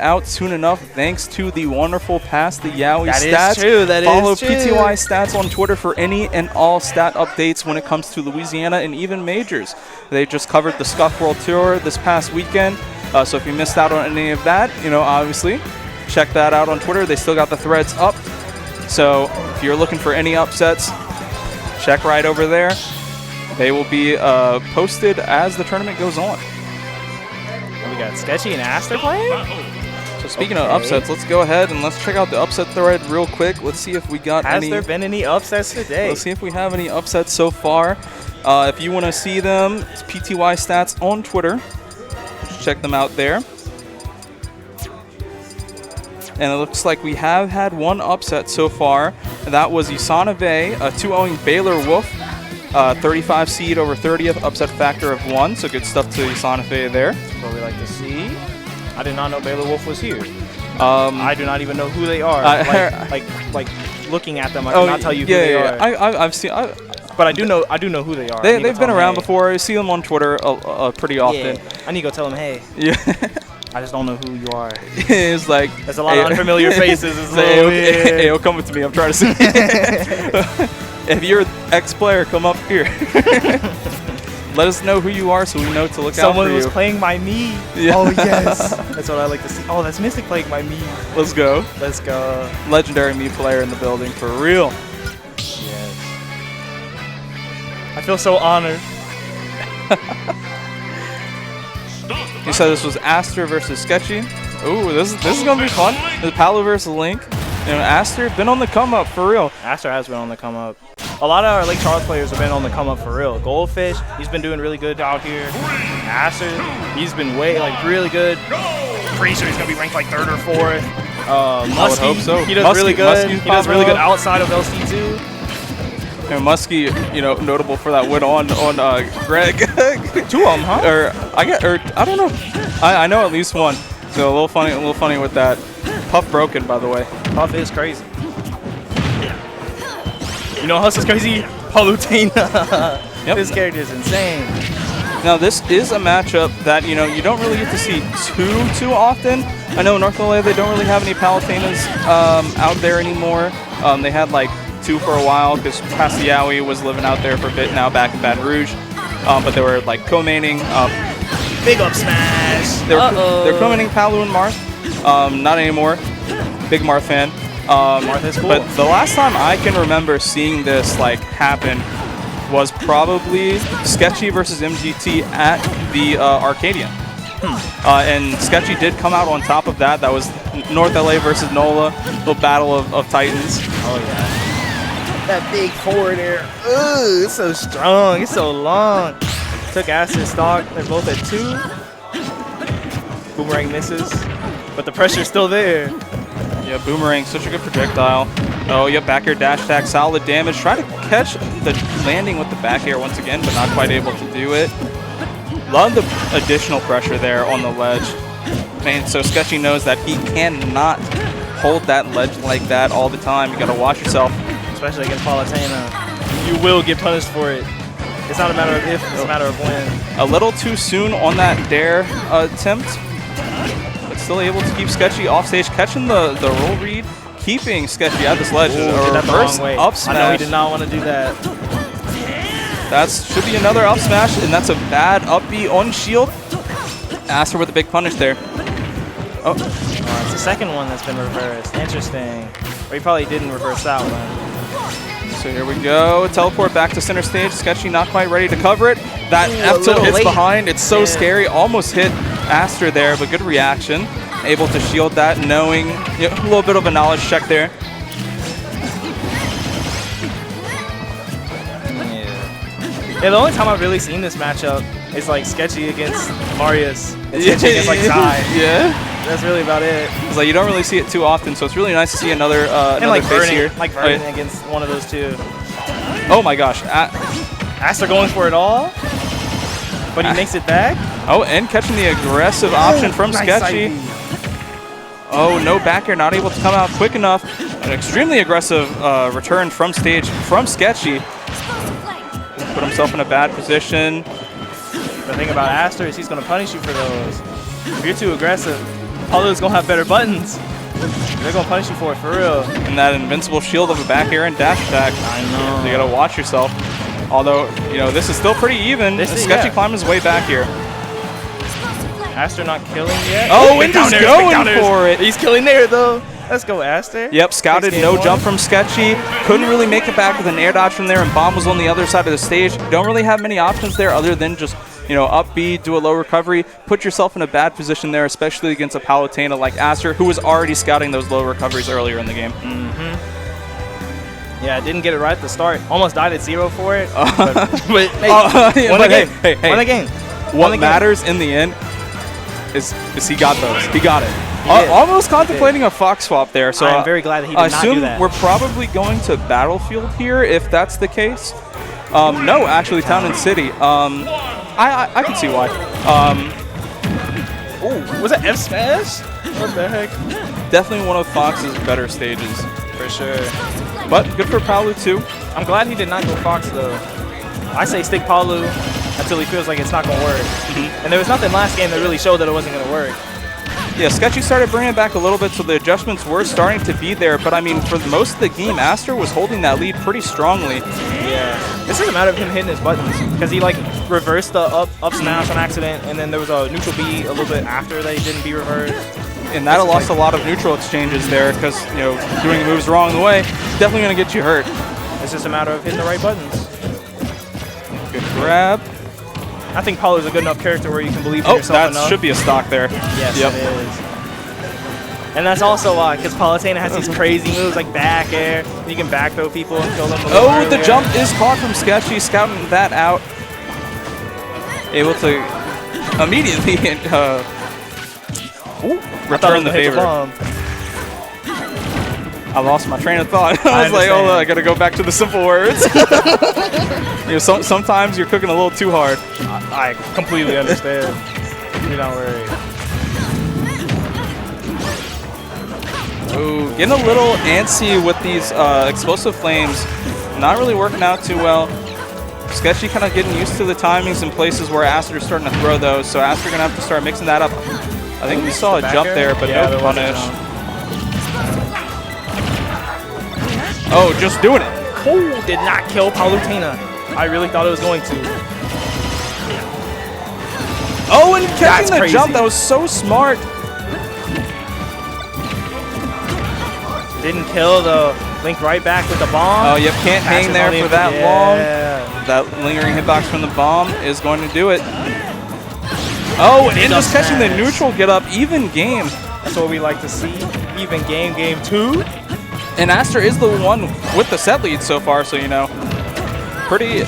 out soon enough thanks to the wonderful Pass the Yowie That stats. is true. That Follow is true. PTY stats on Twitter for any and all stat updates when it comes to Louisiana and even majors. They just covered the Scuff World Tour this past weekend, so if you missed out on any of that, obviously check that out on Twitter. They still got the threads up, so if you're looking for any upsets, check right over there. They will be posted as the tournament goes on. We got Sketchy and Aster playing? So speaking of upsets, let's go ahead and let's check out the upset thread real quick. Let's see if we got Has there been any upsets today? Let's see if we have any upsets so far. If you want to see them, it's PTY Stats on Twitter. Check them out there. And it looks like we have had one upset so far. That was Isana Vey, 2-0 Baylor Wolf. 35 seed over 30th, upset factor of 1. So good stuff to Isana Vey there. That's what we like to see. I did not know Baylor Wolf was here. I do not even know who they are. Like looking at them, I cannot tell you who they are. I've seen. But I do know who they are. They've been around before. I see them on Twitter pretty often. Yeah. I need to go tell them, hey. Yeah. I just don't know who you are. It's like there's a lot of unfamiliar faces. It's hey, come with me. I'm trying to see. If you're ex-player, come up here. Let us know who you are so we know to look out for you. Someone was playing my Mii. Yeah. Oh, yes. That's what I like to see. Oh, that's Mystic playing my Mii. Let's go. Let's go. Legendary Mii player in the building, for real. Yes. I feel so honored. You said this was Aster versus Sketchy. Ooh, this is going to be fun. This is Paolo versus Link. Aster, been on the come-up, for real. Aster has been on the come-up. A lot of our Lake Charles players have been on the come-up for real. Goldfish, he's been doing really good out here. Aster, he's been really good. Pretty sure he's going to be ranked like 3rd or 4th. Muskie, I would hope so. He does really good. He does really good outside of LC2. And Muskie, notable for that win on Greg. 2 of them, huh? I don't know. I know at least one. So a little funny with that. Puff broken, by the way. Puff is crazy. You know Huss is crazy? Palutena. Yep. This character is insane. Now this is a matchup that you don't really get to see too often. I know in North LA they don't really have any Palutenas out there anymore. They had like 2 for a while because Pass the Yowie was living out there for a bit now back in Baton Rouge. But they were like co-maining. Big up smash. They're co-maining Palu and Marth. Not anymore. Big Marth fan. Marth is cool. But the last time I can remember seeing this happen was probably Sketchy versus MGT at the Arcadian. And Sketchy did come out on top of that. That was North LA versus NOLA, little battle of titans. Oh yeah. That big forward air. Ooh, it's so strong. It's so long. Took Aster stock. They're both at 2. Boomerang misses, but the pressure's still there. Yeah, Boomerang, such a good projectile. Oh, yeah, back air dash attack, solid damage. Try to catch the landing with the back air once again, but not quite able to do it. Love the additional pressure there on the ledge. Man, so Sketchy knows that he cannot hold that ledge like that all the time. You gotta watch yourself. Especially against Palutena. You will get punished for it. It's not a matter of if, it's a matter of when. A little too soon on that dare attempt, but still able to keep Sketchy off stage, catching the roll read, keeping Sketchy at this ledge. A reverse up smash. I know he did not want to do that. That should be another up smash, and that's a bad up B on shield. Aster with a big punish there. Oh. It's the second one that's been reversed. Interesting. Or he probably didn't reverse that one. So here we go. Teleport back to center stage. Sketchy not quite ready to cover it. That F tilt hits behind. It's so scary. Almost hit Aster there, but good reaction. Able to shield that, knowing a little bit of a knowledge check there. Yeah, the only time I've really seen this matchup is like Sketchy against Marius. And Sketchy against like Sai. Yeah. That's really about it. It's like you don't really see it too often, so it's really nice to see another face here. Like Vernon against one of those two. Oh my gosh. Aster going for it all, but he makes it back. Oh, and catching the aggressive option from Sketchy. Oh, no back air, not able to come out quick enough. An extremely aggressive return from stage from Sketchy. Put himself in a bad position. The thing about Aster is he's going to punish you for those. If you're too aggressive, Palu's gonna have better buttons. They're gonna punish you for it, for real. And that invincible shield of a back air and dash attack. I know. You gotta watch yourself. Although, you know, this is still pretty even. Sketchy climb his way back here. Aster not killing yet. Oh, and he's going for it. He's killing there, though. Let's go, Aster. Yep, scouted, no jump from Sketchy. Couldn't really make it back with an air dodge from there, and Bomb was on the other side of the stage. Don't really have many options there other than just, you know, up B, do a low recovery, put yourself in a bad position there, especially against a Palutena like Aster, who was already scouting those low recoveries earlier in the game. Yeah, didn't get it right at the start. Almost died at 0 for it. But hey, won the game. Hey. Won the game. What matters in the end is he got those. He got it. Almost contemplating a Fox swap there. So I'm very glad that he did not do that. We're probably going to Battlefield here if that's the case. No, actually, Town and City. I can see why. Oh, was that F smash? What the heck? Definitely one of Fox's better stages. For sure. But good for Palu, too. I'm glad he did not go Fox, though. I say stick Palu until he feels like it's not going to work. And there was nothing last game that really showed that it wasn't going to work. Yeah, Sketchy started bringing it back a little bit, so the adjustments were starting to be there. But, I mean, for most of the game, Aster was holding that lead pretty strongly. Yeah. This is a matter of him hitting his buttons. Because he, like, reversed the up smash on accident, and then there was a neutral B a little bit after that he didn't be reversed. And that lost a lot of neutral exchanges there because, you know, doing the moves wrong the way, definitely going to get you hurt. It's just a matter of hitting the right buttons. Good grab. I think Palu's a good enough character where you can believe in yourself enough. That should be a stock there. Yes, it is. And that's also why, because Palutena has these crazy moves like back air. You can back throw people and kill them. Oh, the jump is caught from Sketchy, scouting that out. Able to immediately return the favor. I lost my train of thought. I was like, oh, I got to go back to the simple words. You know, sometimes you're cooking a little too hard. I completely understand. Do not worry. Ooh, getting a little antsy with these explosive flames. Not really working out too well. Sketchy kind of getting used to the timings and places where Aster's starting to throw those. So Aster going to have to start mixing that up. I think we saw a jump there, but no punish. Oh, just doing it. Oh, did not kill Palutena. I really thought it was going to. Oh, and catching the jump. That was so smart. Didn't kill, though. Linked right back with the bomb. Oh, yep, can't hang there for that long. That lingering hitbox from the bomb is going to do it. Oh, and just catching the neutral get up. Even game. That's what we like to see. Even game 2. And Aster is the one with the set lead so far, so, you know, pretty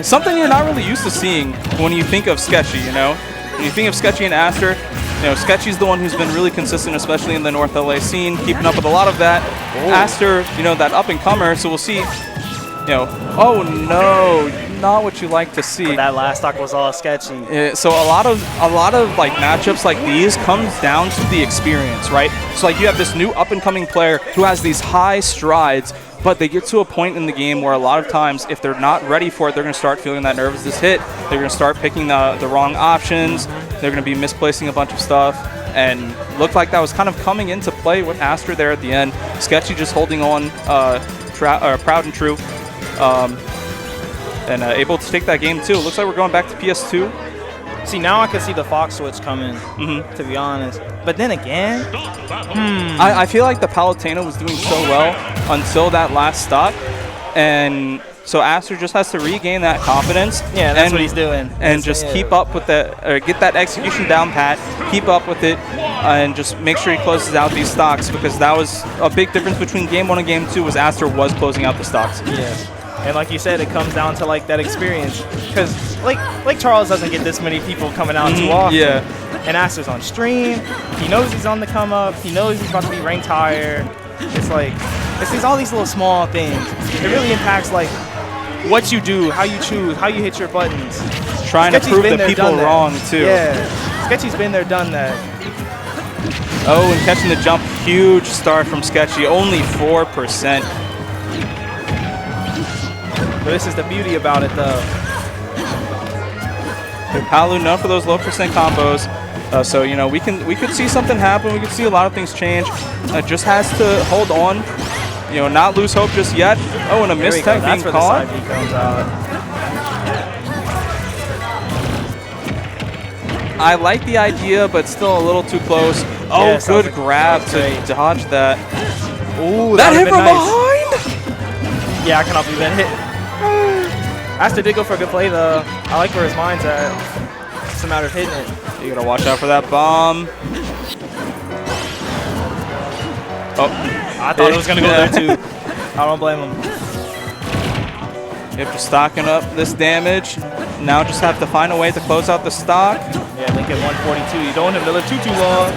something you're not really used to seeing when you think of Sketchy, you know? When you think of Sketchy and Aster, you know, Sketchy's the one who's been really consistent, especially in the North LA scene, keeping up with a lot of that. Aster, you know, that up-and-comer, so we'll see, you know, oh no, not what you like to see. But that last stock was all Sketchy. Yeah, so a lot of like matchups like these comes down to the experience, right? So like you have this new up-and-coming player who has these high strides, but they get to a point in the game where a lot of times, if they're not ready for it, they're going to start feeling that nervousness hit. They're going to start picking the wrong options. They're going to be misplacing a bunch of stuff. And looked like that was kind of coming into play with Aster there at the end. Sketchy just holding on proud and true. And able to take that game too. Looks like we're going back to PS2. See, now I can see the Fox switch coming, to be honest. But then again, I feel like the Palutena was doing so well until that last stock. And so Aster just has to regain that confidence. Yeah, that's what he's doing. And just keep up with get that execution down pat, keep up with it, and just make sure he closes out these stocks, because that was a big difference between game 1 and game 2 was Aster was closing out the stocks. Yeah. And like you said, it comes down to like that experience, because like Charles doesn't get this many people coming out too often. Yeah. And Aster's on stream. He knows he's on the come up. He knows he's about to be ranked higher. It's like all these little small things. It really impacts like what you do, how you choose, how you hit your buttons. Trying to prove the people wrong too. Yeah. Sketchy's been there, done that. Oh, and catching the jump, huge start from Sketchy, only 4%. But this is the beauty about it, though. Palu known for those low percent combos. So you know, we could see something happen. We could see a lot of things change. Just has to hold on. You know, not lose hope just yet. Oh, and a mistech being caught. That's where the side B comes out. I like the idea, but still a little too close. Oh, Yeah, good like grab to dodge that. Ooh, That hit from nice. behind? Yeah, I cannot believe that hit. Aster did go for a good play, though. I like where his mind's at. It's just a matter of hitting it. You gotta watch out for that bomb. Oh, I thought it was gonna go there too. I don't blame him. you have to stocking up this damage. Now just have to find a way to close out the stock. Yeah, Link at 142. You don't want him to live too long.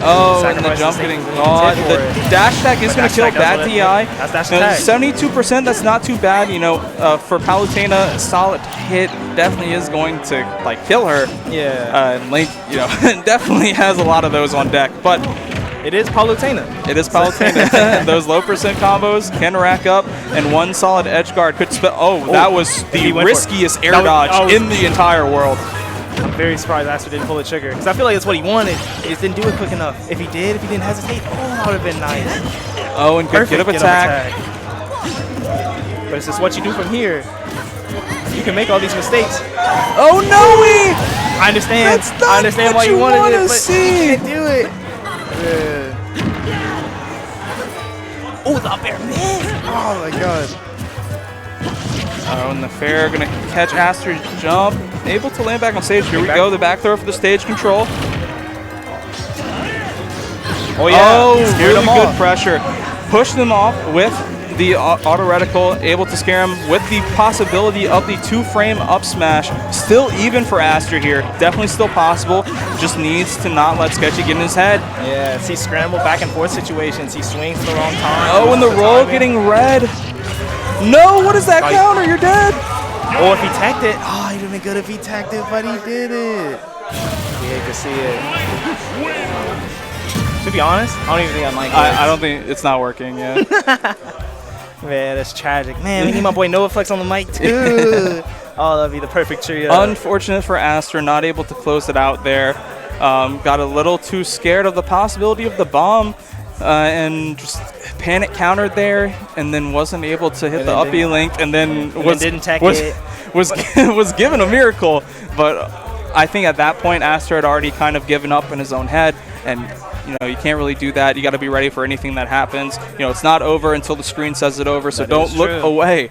Oh, and the jump getting caught. The dash attack is going to kill that DI. That's dash attack. 72%, that's not too bad. You know, for Palutena, a solid hit definitely is going to like kill her. Yeah. And Link, you know, definitely has a lot of those on deck. But it is Palutena. it is Palutena. Those low percent combos can rack up, and one solid edge guard could spell. Oh, that was the riskiest air dodge in the entire world. I'm very surprised Aster didn't pull the trigger, because I feel like that's what he wanted. He just didn't do it quick enough. If he didn't hesitate, that would have been nice. Oh, and good get up attack. But it's just what you do from here. You can make all these mistakes. Oh no! I understand. That's not I understand what why you wanted it, but see. you can't do it. Oh, the bear missed. Oh my god. Oh, and the fair gonna catch Aster's jump. Able to land back on stage. Here we go. The back throw for the stage control. Oh yeah. Oh, really good pressure. Push them off with the auto reticle. Able to scare him with the possibility of the 2-frame up smash. Still even for Aster here. Definitely still possible. Just needs to not let Sketchy get in his head. Yeah, see scramble back and forth situations. He swings the wrong time. Oh, and the roll getting red. No, what is that counter? You're dead. Oh, if he tagged it. Oh, he'd have been good if he tagged it, but he did it. Yeah, you can see it. To be honest, I don't even think I like it. I don't think it's not working yet. Man, that's tragic. Man, we need my boy NovaFlex on the mic too. Oh, that'd be the perfect trio. Unfortunate for Aster, not able to close it out there. Got a little too scared of the possibility of the bomb and just panic countered there, and then wasn't able to hit the up B link, and then was given a miracle. But I think at that point, Aster had already kind of given up in his own head, and you know, you can't really do that. You got to be ready for anything that happens. You know, it's not over until the screen says it over, so don't look away.